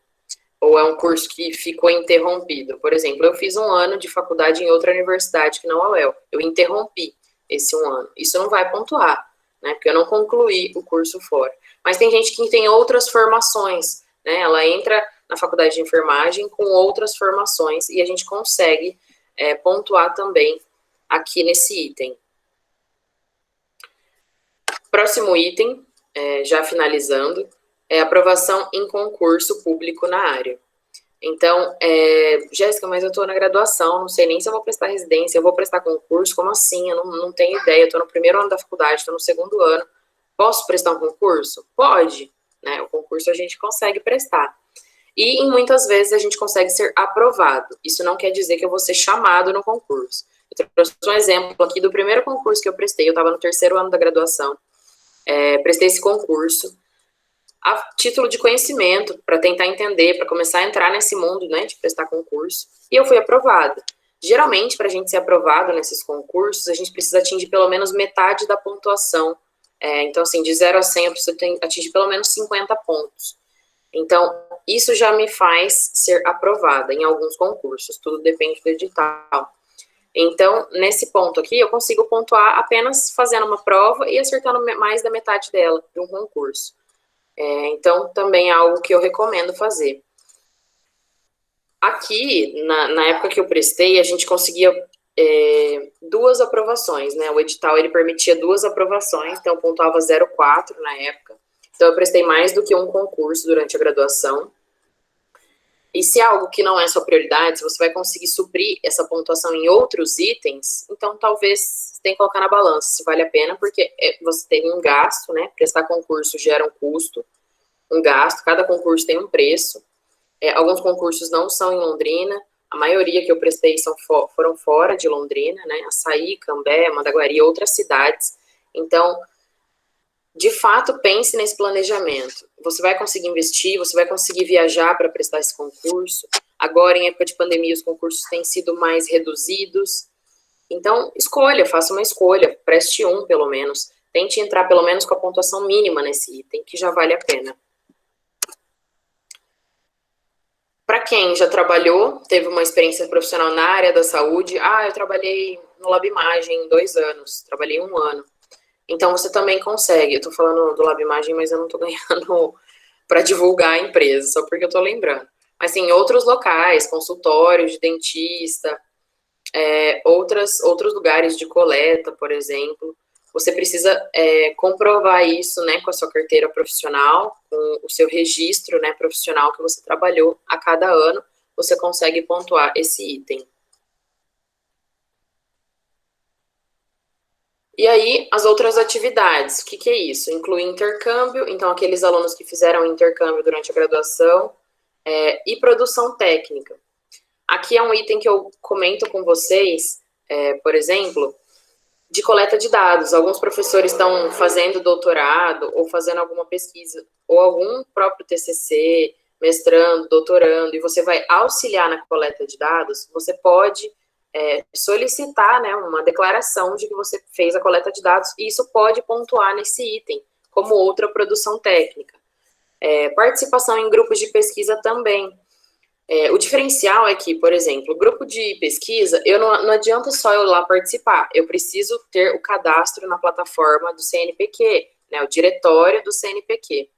ou é um curso que ficou interrompido? Por exemplo, eu fiz um ano de faculdade em outra universidade que não é a UEL. Eu interrompi esse um ano. Isso não vai pontuar, né? Porque eu não concluí o curso fora. Mas tem gente que tem outras formações, né? Ela entra na faculdade de enfermagem com outras formações e a gente consegue pontuar também aqui nesse item. Próximo item, já finalizando, é aprovação em concurso público na área. Então, Jéssica, mas eu estou na graduação, não sei nem se eu vou prestar residência, eu vou prestar concurso, como assim? Eu não tenho ideia, eu estou no primeiro ano da faculdade, estou no segundo ano, posso prestar um concurso? Pode, né? O concurso a gente consegue prestar. E muitas vezes a gente consegue ser aprovado. Isso não quer dizer que eu vou ser chamado no concurso. Eu trouxe um exemplo aqui do primeiro concurso que eu prestei, eu estava no terceiro ano da graduação, prestei esse concurso, a título de conhecimento, para tentar entender, para começar a entrar nesse mundo, né, de prestar concurso, e eu fui aprovada. Geralmente, para a gente ser aprovado nesses concursos, a gente precisa atingir pelo menos metade da pontuação. Então, assim, de 0 a 100, eu preciso atingir pelo menos 50 pontos. Então, isso já me faz ser aprovada em alguns concursos, tudo depende do edital. Então, nesse ponto aqui, eu consigo pontuar apenas fazendo uma prova e acertando mais da metade dela de um concurso. Então, também é algo que eu recomendo fazer. Aqui, na época que eu prestei, a gente conseguia 2 aprovações, né? O edital, ele permitia 2 aprovações, então eu pontuava 0,4 na época. Então, eu prestei mais do que um concurso durante a graduação. E se é algo que não é sua prioridade, se você vai conseguir suprir essa pontuação em outros itens, então talvez você tenha que colocar na balança se vale a pena, porque você tem um gasto, né? Prestar concurso gera um custo, um gasto, cada concurso tem um preço. Alguns concursos não são em Londrina, a maioria que eu prestei foram fora de Londrina, né? Açaí, Cambé, Mandaguari e outras cidades. Então, de fato, pense nesse planejamento. Você vai conseguir investir, você vai conseguir viajar para prestar esse concurso. Agora, em época de pandemia, os concursos têm sido mais reduzidos. Então, faça uma escolha, preste um, pelo menos. Tente entrar, pelo menos, com a pontuação mínima nesse item, que já vale a pena. Para quem já trabalhou, teve uma experiência profissional na área da saúde, eu trabalhei no LabImagem 2 anos, trabalhei 1 ano. Então, você também consegue. Eu estou falando do LabImagem, mas eu não estou ganhando para divulgar a empresa, só porque eu estou lembrando. Mas, sim, outros locais, consultórios de dentista, outros lugares de coleta, por exemplo. Você precisa comprovar isso, né, com a sua carteira profissional, com o seu registro, né, profissional que você trabalhou a cada ano, você consegue pontuar esse item. E aí, as outras atividades, o que é isso? Inclui intercâmbio, então aqueles alunos que fizeram intercâmbio durante a graduação, e produção técnica. Aqui é um item que eu comento com vocês, por exemplo, de coleta de dados. Alguns professores estão fazendo doutorado ou fazendo alguma pesquisa, ou algum próprio TCC, mestrando, doutorando, e você vai auxiliar na coleta de dados, você pode solicitar, né, uma declaração de que você fez a coleta de dados, e isso pode pontuar nesse item, como outra produção técnica. Participação em grupos de pesquisa também. O diferencial é que, por exemplo, o grupo de pesquisa, não adianta só eu lá participar, eu preciso ter o cadastro na plataforma do CNPq, né, o diretório do CNPq.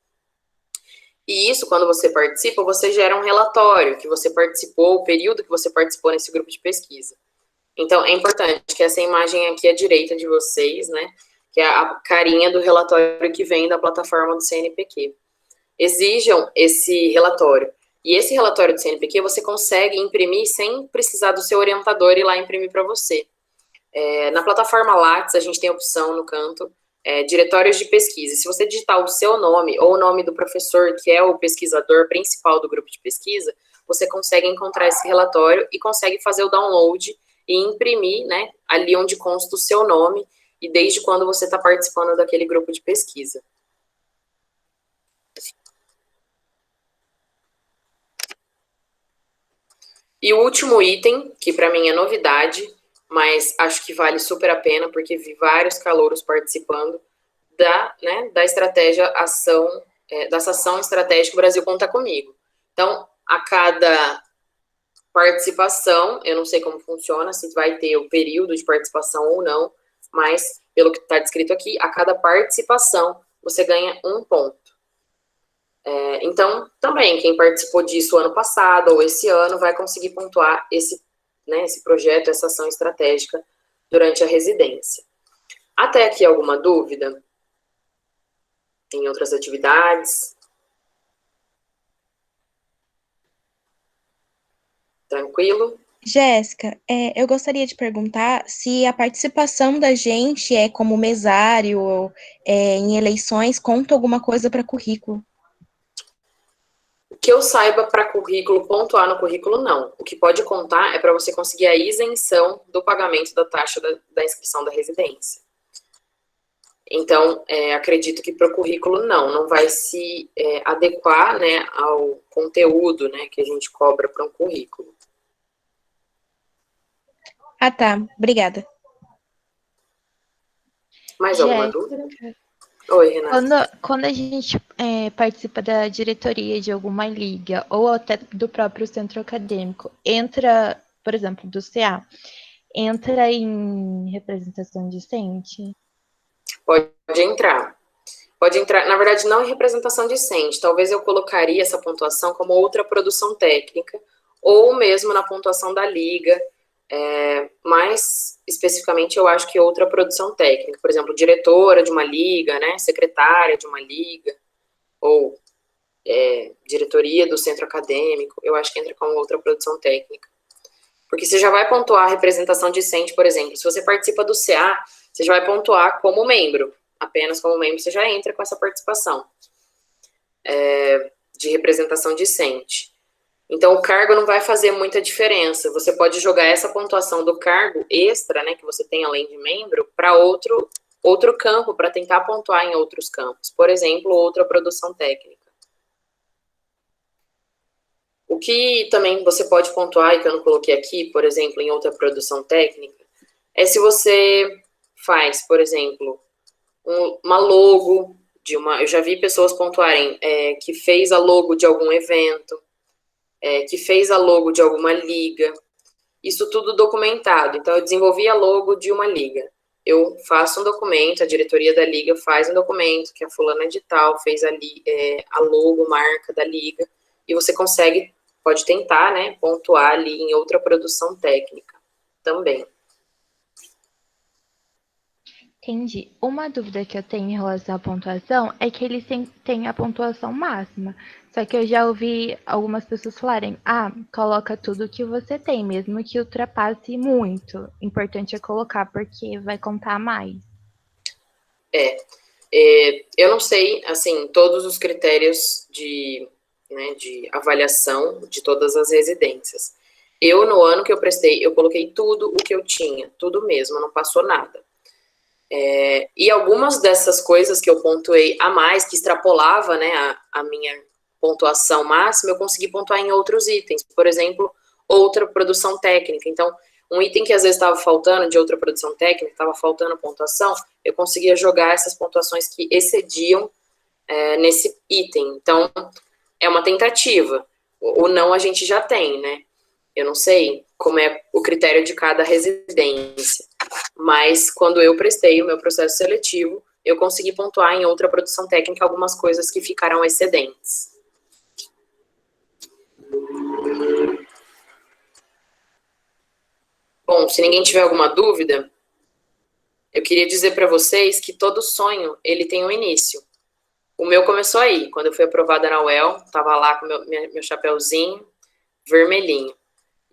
E isso, quando você participa, você gera um relatório que você participou, o período que você participou nesse grupo de pesquisa. Então, é importante que essa imagem aqui à direita de vocês, né, que é a carinha do relatório que vem da plataforma do CNPq. Exijam esse relatório. E esse relatório do CNPq você consegue imprimir sem precisar do seu orientador ir lá imprimir para você. Na plataforma Lattes, a gente tem a opção no canto, diretórios de pesquisa. Se você digitar o seu nome ou o nome do professor, que é o pesquisador principal do grupo de pesquisa, você consegue encontrar esse relatório e consegue fazer o download e imprimir, né, ali onde consta o seu nome e desde quando você está participando daquele grupo de pesquisa. E o último item, que para mim é novidade, mas acho que vale super a pena, porque vi vários calouros participando da estratégia dessa ação estratégica, o Brasil Conta Comigo. Então, a cada participação, eu não sei como funciona, se vai ter o período de participação ou não, mas pelo que está descrito aqui, a cada participação você ganha 1 ponto. Então, também, quem participou disso ano passado ou esse ano vai conseguir pontuar esse projeto, essa ação estratégica durante a residência. Até aqui alguma dúvida? Em outras atividades? Tranquilo? Jéssica, eu gostaria de perguntar se a participação da gente como mesário em eleições conta alguma coisa para currículo. Que eu saiba, para currículo, pontuar no currículo, não. O que pode contar é para você conseguir a isenção do pagamento da taxa da inscrição da residência. Então, acredito que para o currículo não vai se adequar, né, ao conteúdo, né, que a gente cobra para um currículo. Ah, tá. Obrigada. Mais alguma dúvida? Oi, Renata. Quando a gente participa da diretoria de alguma liga ou até do próprio centro acadêmico, entra, por exemplo, do CA, entra em representação discente? Pode entrar. Pode entrar, na verdade, não em representação discente. Talvez eu colocaria essa pontuação como outra produção técnica, ou mesmo na pontuação da liga. Mais especificamente, eu acho que outra produção técnica. Por exemplo, diretora de uma liga, né? Secretária de uma liga, ou diretoria do centro acadêmico. Eu acho que entra como outra produção técnica. Porque você já vai pontuar a representação discente, por exemplo. Se você participa do CA, você já vai pontuar como membro. Apenas como membro, você já entra com essa participação de representação discente. Então, o cargo não vai fazer muita diferença. Você pode jogar essa pontuação do cargo extra, né, que você tem além de membro, para outro campo, para tentar pontuar em outros campos. Por exemplo, outra produção técnica. O que também você pode pontuar, e que eu não coloquei aqui, por exemplo, em outra produção técnica, é se você faz, por exemplo, uma logo de uma... Eu já vi pessoas pontuarem que fez a logo de algum evento, que fez a logo de alguma liga. Isso tudo documentado. Então, eu desenvolvi a logo de uma liga. Eu faço um documento, a diretoria da liga faz um documento, que a fulana de tal fez a logo, marca da liga, e você pode tentar, né, pontuar ali em outra produção técnica também. Entendi. Uma dúvida que eu tenho em relação à pontuação é que eles têm a pontuação máxima. Só que eu já ouvi algumas pessoas falarem, coloca tudo que você tem, mesmo que ultrapasse muito. Importante é colocar, porque vai contar mais. Eu não sei, assim, todos os critérios de avaliação de todas as residências. No ano que eu prestei, eu coloquei tudo o que eu tinha, tudo mesmo, não passou nada. E algumas dessas coisas que eu pontuei a mais, que extrapolava, né, a minha pontuação máxima, eu consegui pontuar em outros itens. Por exemplo, outra produção técnica. Então, um item que às vezes estava faltando de outra produção técnica, estava faltando pontuação, eu conseguia jogar essas pontuações que excediam nesse item. Então, é uma tentativa. O não a gente já tem, né? Eu não sei como é o critério de cada residência, mas quando eu prestei o meu processo seletivo, eu consegui pontuar em outra produção técnica algumas coisas que ficaram excedentes. Bom, se ninguém tiver alguma dúvida, eu queria dizer para vocês que todo sonho, ele tem um início. O meu começou aí, quando eu fui aprovada na UEL, estava lá com meu chapéuzinho vermelhinho.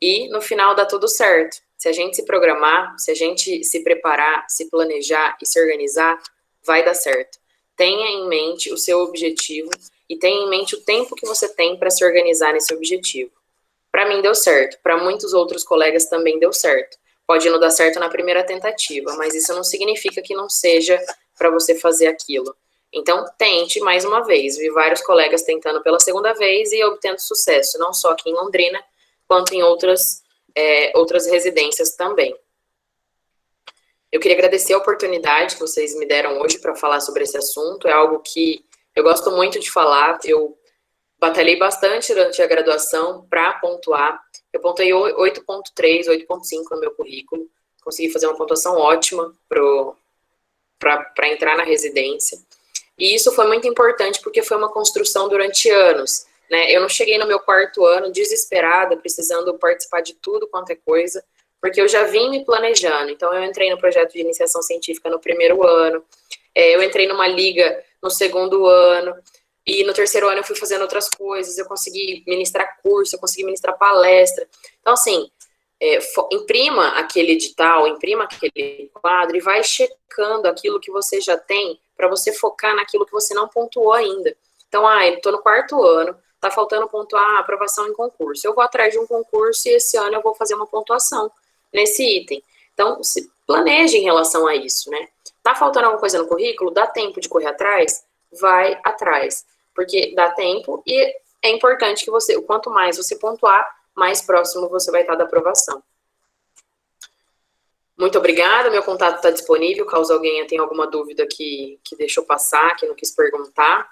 E no final dá tudo certo. Se a gente se programar, se a gente se preparar, se planejar e se organizar, vai dar certo. Tenha em mente o seu objetivo e tenha em mente o tempo que você tem para se organizar nesse objetivo. Para mim deu certo, para muitos outros colegas também deu certo. Pode não dar certo na primeira tentativa, mas isso não significa que não seja para você fazer aquilo. Então, tente mais uma vez. Vi vários colegas tentando pela segunda vez e obtendo sucesso, não só aqui em Londrina, quanto em outras residências também. Eu queria agradecer a oportunidade que vocês me deram hoje para falar sobre esse assunto. É algo que eu gosto muito de falar. Eu batalhei bastante durante a graduação para pontuar. Eu pontuei 8.3, 8.5 no meu currículo. Consegui fazer uma pontuação ótima para entrar na residência. E isso foi muito importante porque foi uma construção durante anos. Né? Eu não cheguei no meu quarto ano desesperada, precisando participar de tudo quanto é coisa, porque eu já vim me planejando. Então, eu entrei no projeto de iniciação científica no primeiro ano, eu entrei numa liga no segundo ano, e no terceiro ano eu fui fazendo outras coisas, eu consegui ministrar curso, eu consegui ministrar palestra. Então, assim, imprima aquele edital, imprima aquele quadro e vai checando aquilo que você já tem para você focar naquilo que você não pontuou ainda. Então, eu estou no quarto ano, está faltando pontuar a aprovação em concurso. Eu vou atrás de um concurso e esse ano eu vou fazer uma pontuação nesse item. Então, se planeje em relação a isso, né? Tá faltando alguma coisa no currículo? Dá tempo de correr atrás? Vai atrás. Porque dá tempo e é importante que você, quanto mais você pontuar, mais próximo você vai estar da aprovação. Muito obrigada, meu contato está disponível, caso alguém tenha alguma dúvida que deixou passar, que não quis perguntar.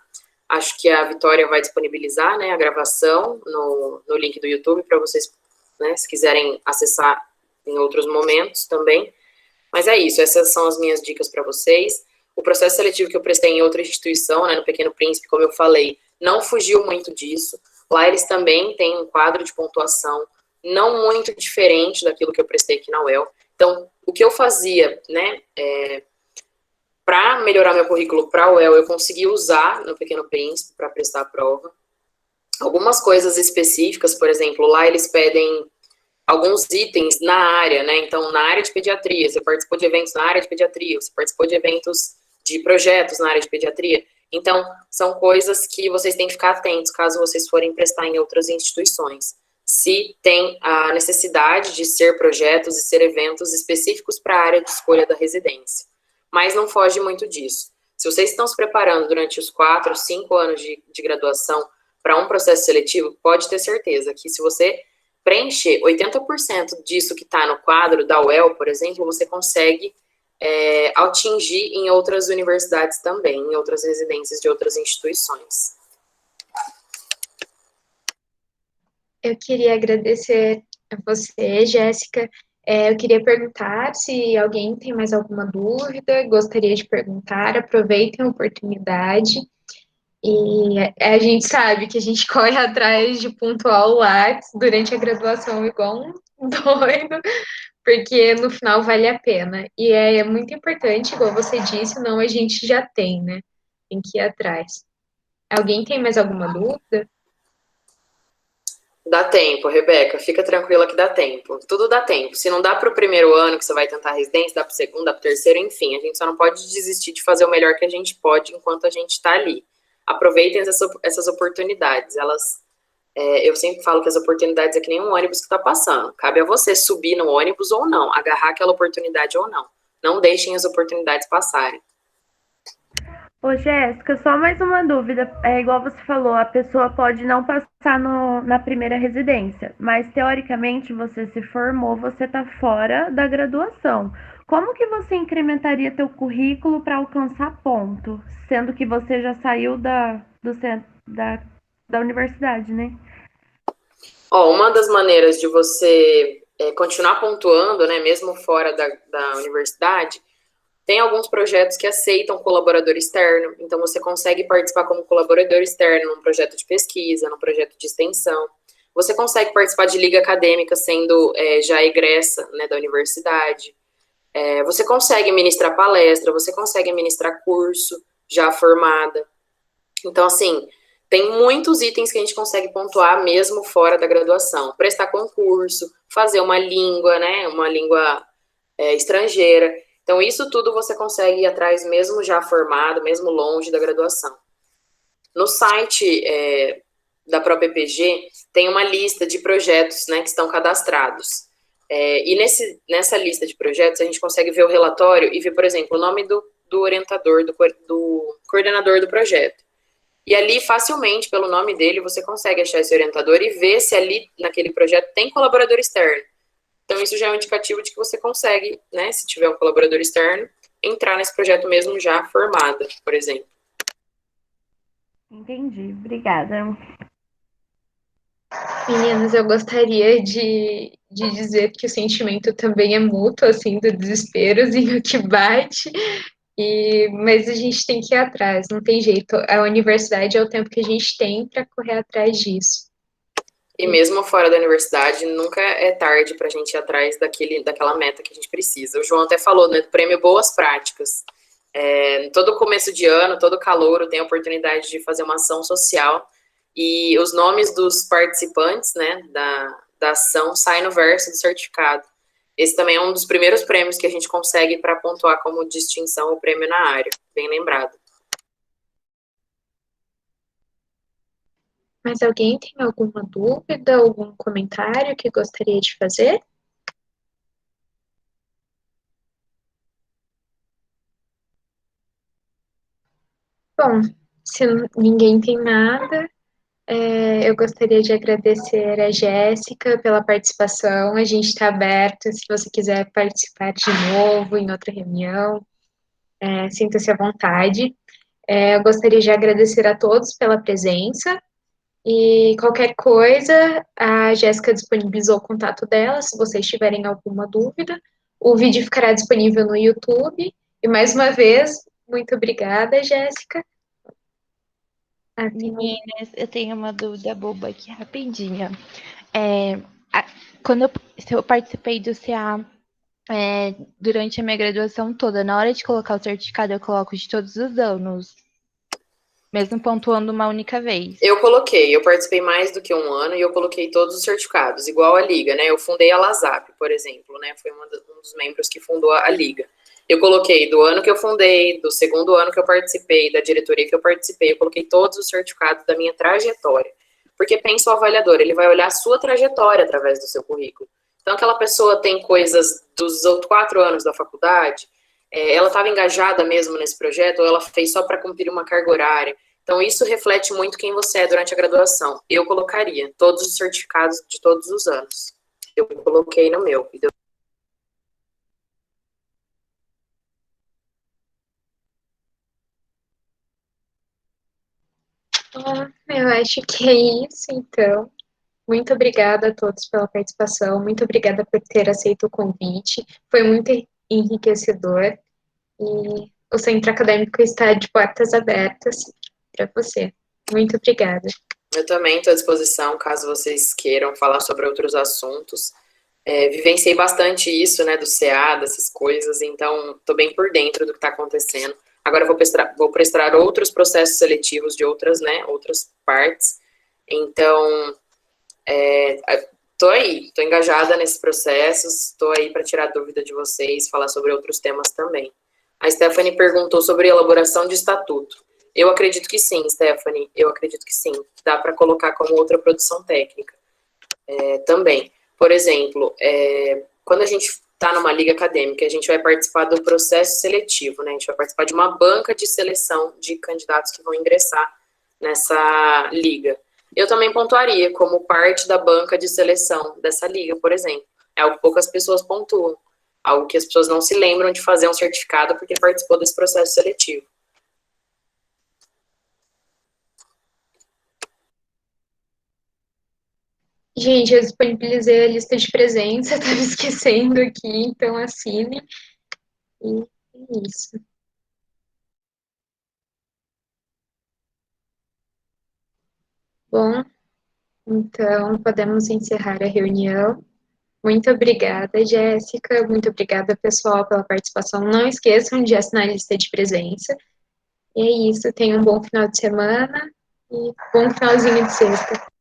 Acho que a Vitória vai disponibilizar, né, a gravação no link do YouTube para vocês, né, se quiserem acessar em outros momentos também. Mas é isso, essas são as minhas dicas para vocês. O processo seletivo que eu prestei em outra instituição, né, no Pequeno Príncipe, como eu falei, não fugiu muito disso. Lá eles também têm um quadro de pontuação não muito diferente daquilo que eu prestei aqui na UEL. Então, o que eu fazia, né, para melhorar meu currículo para a UEL, eu consegui usar no Pequeno Príncipe para prestar a prova. Algumas coisas específicas, por exemplo, lá eles pedem alguns itens na área, né? Então, na área de pediatria, você participou de eventos na área de pediatria, você participou de eventos de projetos na área de pediatria. Então, são coisas que vocês têm que ficar atentos caso vocês forem prestar em outras instituições. Se tem a necessidade de ser projetos e ser eventos específicos para a área de escolha da residência. Mas não foge muito disso. Se vocês estão se preparando durante os 4, 5 anos de graduação para um processo seletivo, pode ter certeza que se você preencher 80% disso que está no quadro da UEL, por exemplo, você consegue atingir em outras universidades também, em outras residências de outras instituições. Eu queria agradecer a você, Jéssica. Eu queria perguntar se alguém tem mais alguma dúvida, gostaria de perguntar, aproveitem a oportunidade. E a gente sabe que a gente corre atrás de pontuar o Lattes durante a graduação igual um doido, porque no final vale a pena. E é muito importante, igual você disse, não a gente já tem, né? Tem que ir atrás. Alguém tem mais alguma dúvida? Dá tempo, Rebeca, fica tranquila que dá tempo. Tudo dá tempo. Se não dá para o primeiro ano que você vai tentar residência, dá para o segundo, dá para o terceiro, enfim. A gente só não pode desistir de fazer o melhor que a gente pode enquanto a gente está ali. Aproveitem essas oportunidades. Eu sempre falo que as oportunidades é que nem um ônibus que está passando. Cabe a você subir no ônibus ou não, agarrar aquela oportunidade ou não. Não deixem as oportunidades passarem. Ô, Jéssica, só mais uma dúvida. É igual você falou, a pessoa pode não passar na primeira residência, mas teoricamente você se formou, você está fora da graduação. Como que você incrementaria teu currículo para alcançar ponto, sendo que você já saiu da universidade, né? Uma das maneiras de você continuar pontuando, né, mesmo fora da universidade, tem alguns projetos que aceitam colaborador externo, então você consegue participar como colaborador externo num projeto de pesquisa, num projeto de extensão. Você consegue participar de liga acadêmica sendo já egressa, né, da universidade. Você consegue ministrar palestra, você consegue ministrar curso já formada. Então, assim, tem muitos itens que a gente consegue pontuar mesmo fora da graduação. Prestar concurso, fazer uma língua, né, uma língua estrangeira. Então, isso tudo você consegue ir atrás mesmo já formado, mesmo longe da graduação. No site da própria EPG, tem uma lista de projetos, né, que estão cadastrados. E nessa lista de projetos, a gente consegue ver o relatório e ver, por exemplo, o nome do orientador, do coordenador do projeto. E ali, facilmente, pelo nome dele, você consegue achar esse orientador e ver se ali, naquele projeto, tem colaborador externo. Então, isso já é um indicativo de que você consegue, né, se tiver um colaborador externo, entrar nesse projeto mesmo já formada, por exemplo. Entendi, obrigada. Meninas, eu gostaria de dizer que o sentimento também é mútuo, assim, do desesperozinho que bate, mas a gente tem que ir atrás, não tem jeito. A universidade é o tempo que a gente tem para correr atrás disso. E mesmo fora da universidade, nunca é tarde para a gente ir atrás daquela meta que a gente precisa. O João até falou, né, do prêmio Boas Práticas. Todo começo de ano, todo calouro tem a oportunidade de fazer uma ação social e os nomes dos participantes, né, da ação saem no verso do certificado. Esse também é um dos primeiros prêmios que a gente consegue para pontuar como distinção o prêmio na área, bem lembrado. Mas alguém tem alguma dúvida, algum comentário que gostaria de fazer? Bom, se ninguém tem nada, eu gostaria de agradecer a Jéssica pela participação. A gente está aberto, se você quiser participar de novo em outra reunião, sinta-se à vontade. Eu gostaria de agradecer a todos pela presença. E qualquer coisa, a Jéssica disponibilizou o contato dela, se vocês tiverem alguma dúvida. O vídeo ficará disponível no YouTube. E mais uma vez, Muito obrigada, Jéssica. Meninas, eu tenho uma dúvida boba aqui rapidinho. É, se eu participei do CA durante a minha graduação toda, na hora de colocar o certificado, eu coloco de todos os anos, mesmo pontuando uma única vez. Eu participei mais do que um ano e eu coloquei todos os certificados, igual a Liga, né? Eu fundei a LASAP, por exemplo, né? Foi um dos membros que fundou a Liga. Eu coloquei do ano que eu fundei, do segundo ano que eu participei, da diretoria que eu participei, eu coloquei todos os certificados da minha trajetória. Porque pensa o avaliador, ele vai olhar a sua trajetória através do seu currículo. Então, aquela pessoa tem coisas dos outros 4 anos da faculdade, ela estava engajada mesmo nesse projeto, ou ela fez só para cumprir uma carga horária. Então, isso reflete muito quem você é durante a graduação. Eu colocaria todos os certificados de todos os anos. Eu coloquei no meu. Eu acho que é isso, então. Muito obrigada a todos pela participação, muito obrigada por ter aceito o convite, foi muito enriquecedor e o Centro Acadêmico está de portas abertas para você. Muito obrigada. Eu também estou à disposição, caso vocês queiram falar sobre outros assuntos. Vivenciei bastante isso, né, do CA, dessas coisas, então estou bem por dentro do que está acontecendo. Agora vou prestar outros processos seletivos de outras, né, outras partes. Então, tô engajada nesses processos, tô aí para tirar dúvida de vocês, falar sobre outros temas também. A Stephanie perguntou sobre elaboração de estatuto. Eu acredito que sim, Stephanie, eu acredito que sim. Dá para colocar como outra produção técnica também. Por exemplo, quando a gente está numa liga acadêmica, a gente vai participar do processo seletivo, né? A gente vai participar de uma banca de seleção de candidatos que vão ingressar nessa liga. Eu também pontuaria como parte da banca de seleção dessa liga, por exemplo. É algo que poucas pessoas pontuam. Algo que as pessoas não se lembram de fazer um certificado porque participou desse processo seletivo. Gente, eu disponibilizei a lista de presença, estava esquecendo aqui, então assine. E é isso. Bom, então podemos encerrar a reunião. Muito obrigada, Jéssica. Muito obrigada, pessoal, pela participação. Não esqueçam de assinar a lista de presença. E é isso. Tenham um bom final de semana e bom finalzinho de sexta.